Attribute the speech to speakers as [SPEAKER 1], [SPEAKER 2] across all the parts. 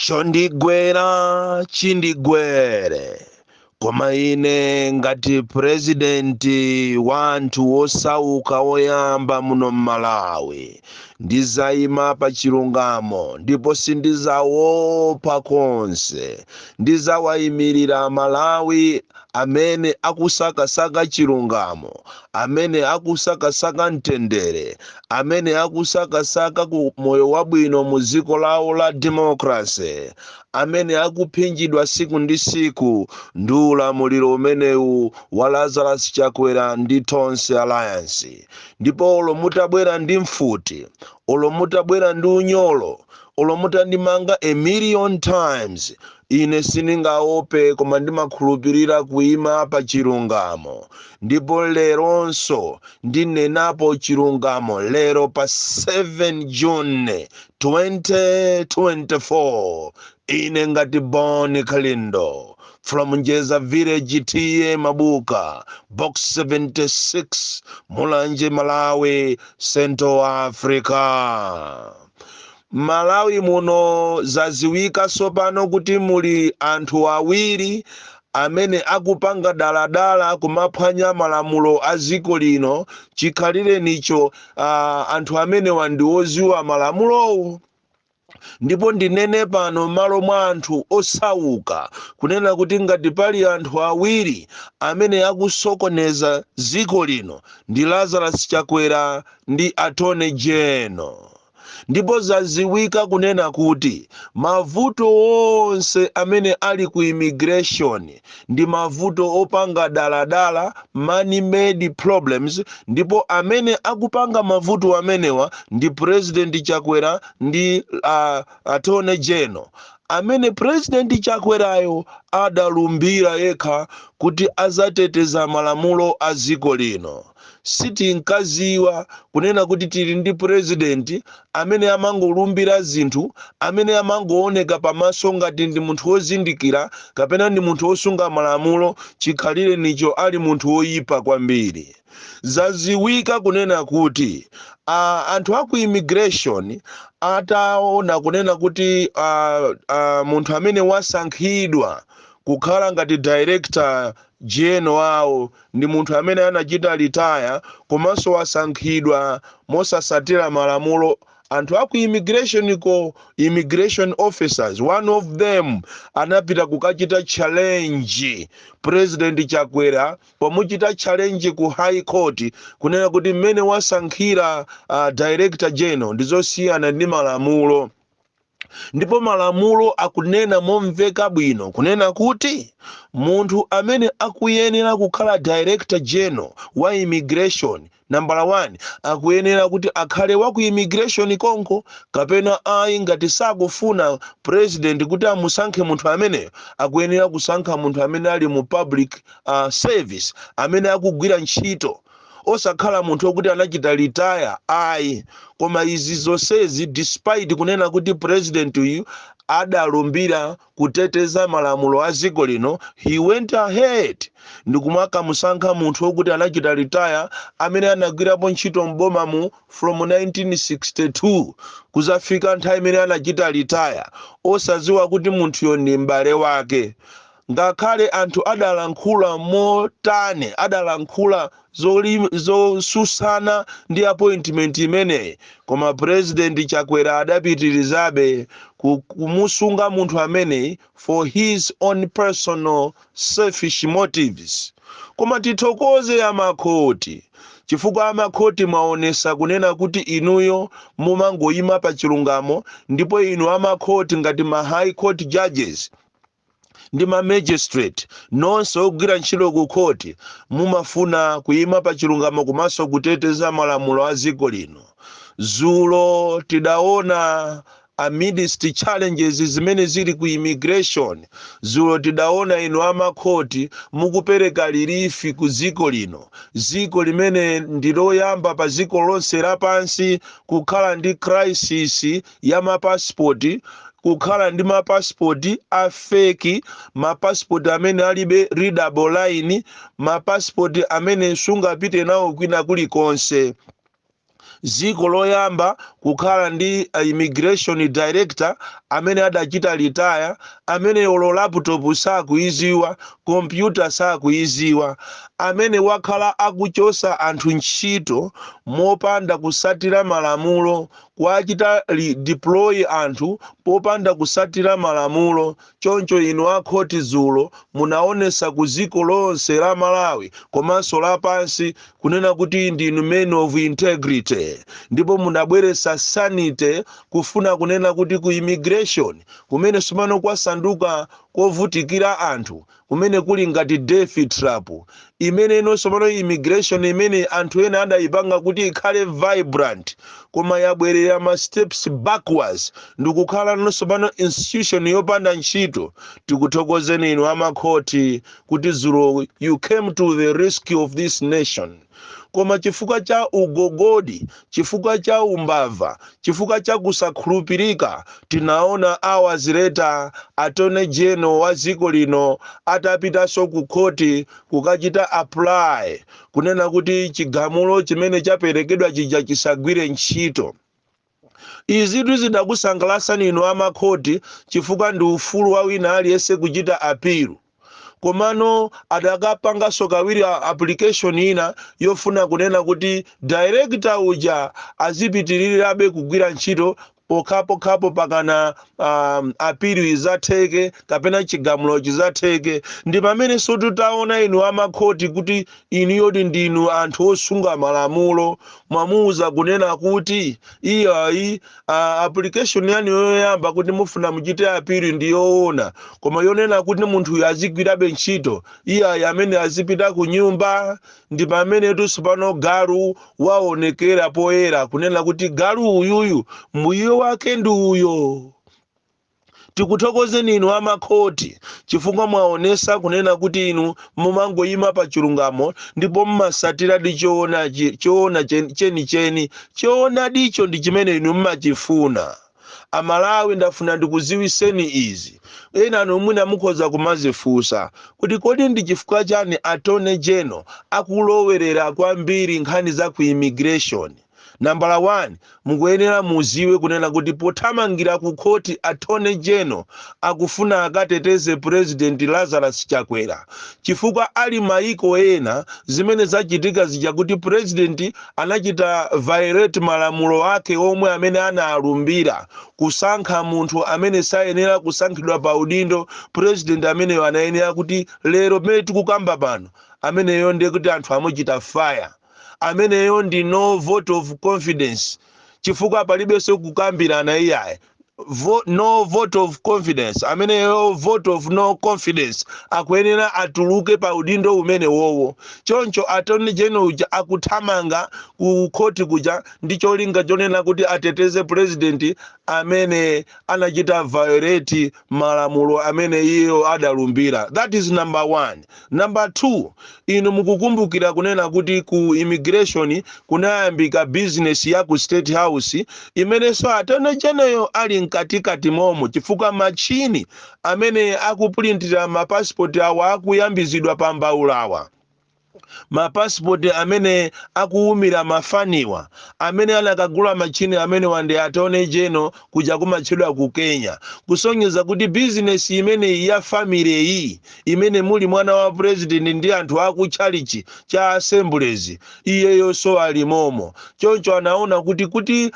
[SPEAKER 1] chondigwera chindigwere. Koma ine ngati purezidenti wa anthu osauka oyamba muno m'Malawi ndizayima pa chilungamo ndipo sindizaopa konse. Ndizawayimirira Malawi amene akusakasaka chilungamo, amene akusakasaka mtendere, amene akusakasaka ku moyo wabwino mu dziko lawo la democracy, amene akuphinjidwa siku ndi siku ndi ulamuliro umenewu wa Lazarus Chakwera ndi Tonse Alliance. Ndipo olo mutabwera ndi mfuti, olo mutabwera ndi unyolo, olo mutandimanga a million times, ine sindingaope koma ndimakhulupirira kuyima pa chilungamo. Ndipo leronso ndinenapo chilungamo lero pa 7 June 2024. Ine ngati Boni Kalindo from Njeza Village TM Mabuka, Box 76, Mulanje, Malawi, Central Africa. Malawi muno zaziwika sopano kuti muli anthu awiri amene akupanga daladala kumaphwanya malamulo a dziko lino. Chikhalire nicho anthu amene wandiwoziwa malamulowo. Ndipo ndinene pano malo mwa anthu osauka kunena kuti ngati pali anthu awiri amene akusokoneza dziko lino ndi Lazarus Chakwera ndi Attorney General. Ndipo zaziwika kunena kuti mavuto onse amene ali ku immigration ndi mavuto opanga daladala, money made problems, ndipo amene akupanga mavuto amenewa ndi President Chakwera ndi Attorney General, amene President Chakwerayo adalumbira yekha kuti azateteza malamulo a dziko lino. Sitinkaziwa kunena kuti tili ndi president amene amangolumbira zinthu, amene amangooneka pamaso ngati ndi munthu wozindikira kapena ndi munthu wosunga malamulo. Chikhalire nicho ali munthu woyipa kwambiri. Zaziwika kunena kuti anthu aku immigration ataona kunena kuti munthu amene wasankhidwa kukhala ngati Director General wawo ndi munthu amene anachita retire komanso wasankhidwa mosasatira malamulo. Anthu aku immigration officers, one of them anapita kukachita challenge President Chakwera, pomuchita challenge ku High Court kunena kuti mmene wasankhira Director General ndizosiyana ndi malamulo. Ndipo malamulo akunena momveka bwino kunena kuti munthu amene akuyenera kukhala Director General wa immigration, number 1, akuyenera kuti akhale wa ku immigration konko, kapena ayi ngati sakufuna president kuti amusankhe munthu ameneyo, akuyenera kusankha munthu amene ali mu public service, amene akugwira ntchito, osakhala munthu wokuti anachita retire ayi. Koma izi zonsezi despite kunena kuti president uyu adalumbira kuteteza malamulo a dziko lino, he went ahead ndikumaka musankha munthu wokuti anachita retire amene anagwirapo ntchito mboma mu from 1962 kuzafika nthawi imene anachita retire, osaziwa kuti munthuyo ndi m'bale wake. Ngakhale anthu adalankhula motane, adalankhula zosusana ndi appointment imeneyi, koma President Chakwera adapitirizabe kumusunga munthu ameneyi for his own personal selfish motives. Koma tithokoze amakhoti, chifukwa amakhoti mwaonesa kunena kuti inuyo mumangoyima pa chilungamo, ndipo inu amakhoti ngati ma high court judges ndi ma magistrate nonse ogwira ntchito ku khoti mumafuna kuyima pa chilungamo komanso kuteteza malamulo a dziko lino. Zulo tidaona amidst challenges zimene zili ku immigration, zulo tidaona inu amakhoti mukupereka lirifi ku dziko lino, dziko limene ndiloyamba pa dziko lonse lapansi kukhala ndi crisis ya mapasipoti, kukhala ndi mapasipoti a fake, mapasipoti amene alibe readable line, mapasipoti amene sungapite nawo kwina kulikonse. ziko loyamba kukhala ndi immigration director amene adachita retire, amene olo laptop sakuiziwa, kompyuta sakuiziwa, amene wakhala akuchosa anthu ntchito mopanda kusatira malamulo, kuachita deploy anthu popanda kusatira malamulo. Choncho inu akhoti dzulo munaonesa ku ziko lonse la Malawi komanso lapansi kunena kuti ndinu men of integrity, ndipo munabweresa sanite kufuna kunena kuti ku immigration kumene sumano kwasanduka kovutikira anthu, kumene kuli ngati death trap, imene inonso pano immigration imene anthu ena adayipanga kuti ikhale vibrant koma yabwerera ma steps backwards ndikukhala nonso pano institution yopanda ntchito. Tikuthokozeni inu amakhoti kuti dzulo you came to the rescue of this nation. Koma chifukwa cha ugogodi, chifukwa cha umbava, chifukwa cha kusakhulupirika, tinaona hours later Attorney General wa ziko lino atapitanso ku koti kukachita apply kunena kuti chigamulo chimene chaperekedwa chija chisagwire ntchito. Izi zidakusangalatsa inu amakhoti chifukwa ndi ufulu wa wina aliyense kuchita apilu. Komano adakapangaso kawiri application ina yofuna kunena kuti director uja azipitirirabe kugwira ntchito pokapo pakana apilu izatheke kapena chigamulo chizatheke. Ndi pamene tutaona inu amakhoti kuti inu yodi ndinu anthu osunga malamulo, mwamuuza kunena kuti iyayi application yanu yoyamba kuti mufuna muchite apilu ndiyoona, koma yonena kuti munthu azigwirabe ntchito iyayi amene azipita ku nyumba. Ndi pamene tusipano galu waonekera poyera kunena kuti galu uyuyu mbuyo wake ndi uyo. Tikuthokozeni inu amakhoti chifukwa mwaonesa kunena kuti inu mumangoyima pa chilungamo ndipo mmasatira di choona chenicheni. Choona dicho ndi chimene inu mmachifuna. Amalawi ndafuna ndikuziwiseni izi. Ena anu mwina mukhoza kumazifunsa kuti kodi ndi chifukwa chani Attorney General akulowerera kwambiri nkhani za ku immigration. Number 1, mukuyenera muziwe kunena kuti pothamangira ku koti Attorney General akufuna akateteze President Lazarus Chakwera chifukwa ali maiko ena zimene zachitika zija kuti President anachita violate malamulo ake omwe amene analumbira kusankha munthu amene sayenera kusankhidwa pa udindo. President amene anayenera kuti lero pamene tikukamba pano ameneyo ndiye kuti anthu amuchita fire, ameneyo ndi no vote of confidence chifukwa palibenso kukambirana iyaye. No vote of confidence, ameneyo vote of no confidence akuyenera atuluke pa udindo umene wowo. Choncho Attorney General uja akuthamanga ku koti kuja ndi cholinga chonena kuti ateteze President amene anachita violate malamulo amene iyo adalumbira. That is number 1. Number 2, inu mukukumbukira kunena kuti ku immigration kunayambika business ya ku State House imene so Attorney General ali katikati momo chifukwa machini amene akuprintira mapassport awo akuyambizidwa pa mbaulawa. Mapassport amene akuumira mafaniwa amene anakagula machini amene wande Attorney General kuja kumatchedwa ku Kenya kusonyeza kuti business imene ya family iyi imene muli mwana wa president ndi anthu akutchalichi cha assemblies iyeyo so alimomo. Choncho anaona kuti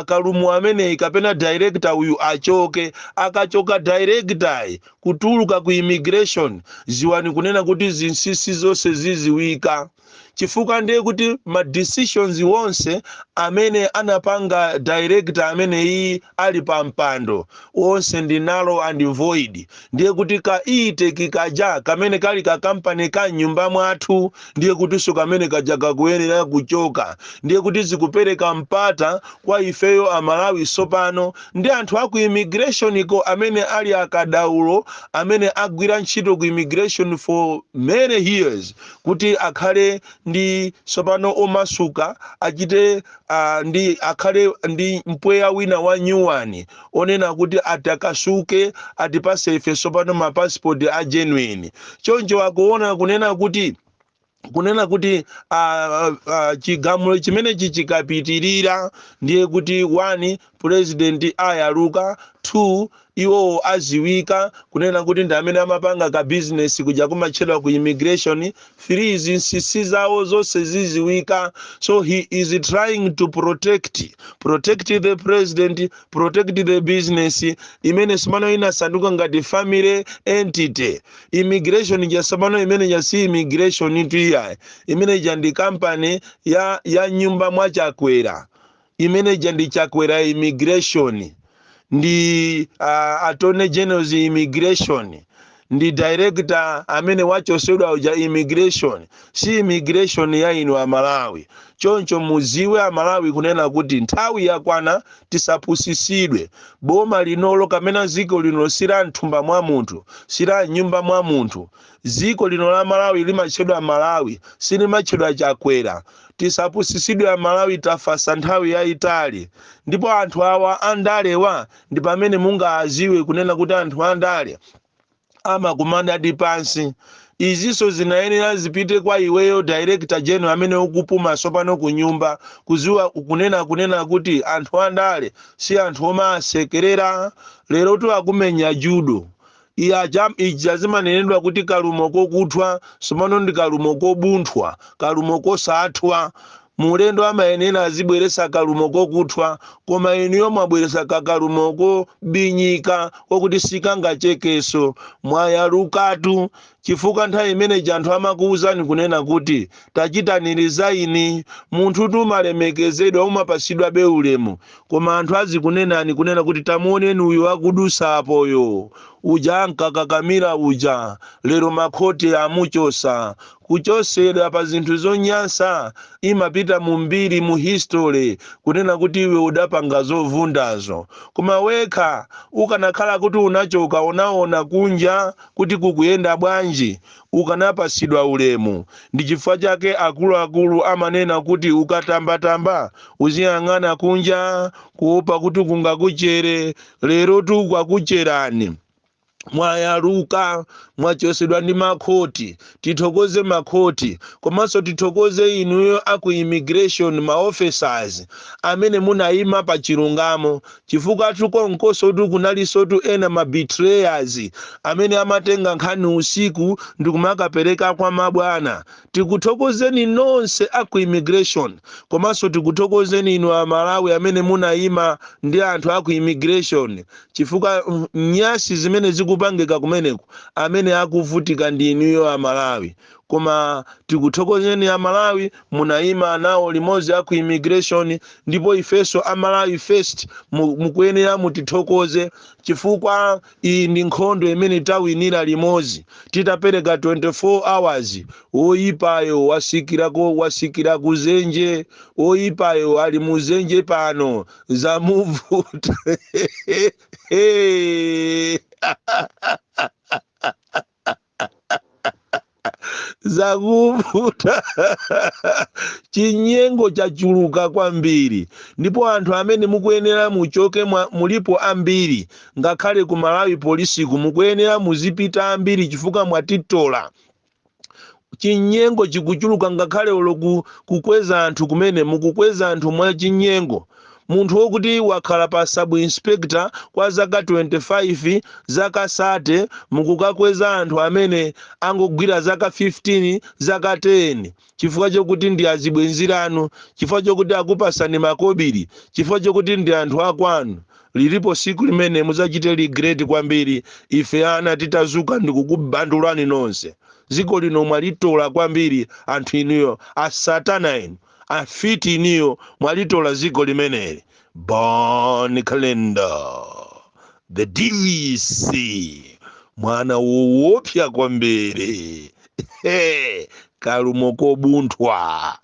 [SPEAKER 1] kalumu amene kapena director uyu achoke, akachoka director kutuluka ku immigration ziwani kunena kuti zinsisi zonse ziziwika. Chifukwa ndiye kuti ma decisions wonse amene anapanga director amene iyi ali pa mpando wonse ndi null and void. Ndiye kuti kaite kikaja kamene kali ka company ka nyumba mwathu ndiye kuti so kamene kaja kakuyenera kuchoka. Ndiye kuti zikupereka mpata kwa ifeyo Amalawi sopano ndi anthu aku immigration ko amene ali akadaulo amene agwira ntchito ku immigration for many years kuti akhale ndi sopano omasuka achite ndi akhale ndi mpweya wina wa nyuwani onena kuti atakasuke atipase ife sopano ma passport a genuine. Choncho akuona kunena kuti kunena kuti chigamulo chimenechi chikapitirira ndiye kuti 1 president ayaluka, 2 iwo aziwika kunena kuti ndi amene amapanga ka business kuja kumatchedwa ku immigration, 3 zinsinsi zawo zonse ziziwika. So he is trying to protect the president, protect the business imene simano inasanduka ngati family entity. Immigration jasamano imene jasi immigration tu iya imene jandi company ya nyumba mwa Chakwera, imene jandi Chakwera immigration, ndi attorney general immigration, ndi director amene wachosedwa uja immigration, si immigration ya inu Amalawi. Choncho muziwe Amalawi kunena kuti nthawi yakwana tisapusisidwe. Boma linolo kamena ziko lino sira nthumba mwa munthu, sira nyumba mwa munthu. Ziko lino la Malawi limatchedwa Malawi, silimatchedwa Chakwera. Tisapusisidwe Amalawi, tafasa nthawi yayitali. Ndipo anthu awa andalewa ndi pamene mungaziwe kunena kuti anthu andale amakumana di pansi. Iziso zinayenera zipite kwa iweyo director general amene ukupuma sopano kunyumba kuziwa kunena kuti anthu andale si anthu oma asekerera. Lero tu akumenya judo ijazima nenedwa kuti kalumo kokuthwa somano ndi kalumo kobunthwa, kalumo kosathwa. Mulendo amayenera azibweresa kalumo kokuthwa, koma iniyo mwabweresa kalumo kobinyika kokuti sikangachekeso. Mwayalukatu chifukwa nthawi imene anthu amakuwuzani kunena kuti tachitaniriza ini, munthu tu malemekezedwa umapasidwa be ulemu, koma anthu azikunenani kunena kuti tamuoneni uyu wakudusa apoyo, uja ankakakamira uja, lero makhoti amuchosa. Kuchosedwa pa zinthu zonyansa imapita mu mbiri mu history kunena kuti iwe udapanga zovundazo. Koma wekha ukanakhala kuti unachoka unaona kunja kuti kukuyenda bwanji, ukanapasidwa ulemu. Ndi chifukwa chake akuluakulu amanena kuti ukatambatamba uziyang'ana kunja kuopa kuti kungakuchere. Lero tu kwakucherani. Mwayaluka, mwachosedwa ndi makhoti. Tithokoze makhoti, komanso tithokoze inuyo aku immigration ma officers amene munayima pa chilungamo, chifukwa tuko nkoso tu kunaliso tu ena ma betrayers amene amatenga nkhani usiku ndi kumakapereka kwa mabwana. Tikuthokozeni nonse aku immigration, komanso tikuthokozeni inu Amalawi amene munayima ndi anthu aku immigration, chifukwa nyasi zimene zikupangika kumeneku amene akuvutika ndi inuyo Amalawi. Koma tikuthokozeni Amalawi munayima nawo limodzi aku immigration, ndipo ifeso Amalawi first mukuyenera mutithokoze, chifukwa iyi ndi nkhondo imene tawinira limodzi. Titapereka 24 hours oyipayo wasikira kuzenje, oyipayo ali muzenje pano zamuvuta. Zakuvuta. Chinyengo chachuluka kwambiri, ndipo anthu amene mukuyenera muchoke mulipo ambiri, ngakhale ku Malawi polisi mukuyenera muzipita ambiri chifukwa mwatitola. Chinyengo chikuchuluka, ngakhale kukweza anthu kumene mukukweza anthu mwa chinyengo. Munthu wokuti wakhala pa sub inspector kwa zaka 25 zaka 30 mukukakweza anthu amene angogwira zaka 15 zaka 10, chifukwa chokuti ndi azibwenzirano, chifukwa chokuti akupasani makobiri, chifukwa chokuti ndi anthu akwanu. Lilipo siku limene muzachite regret kwambiri ife ana titazuka ndi kukubandulani nonse. Ziko lino mwalitola kwambiri anthu inuyo asatana inu, afiti inuyo mwalitola ziko limeneli. Bon Calendar, the DC, mwana woopya kwambiri. Kalumo kobunthwa.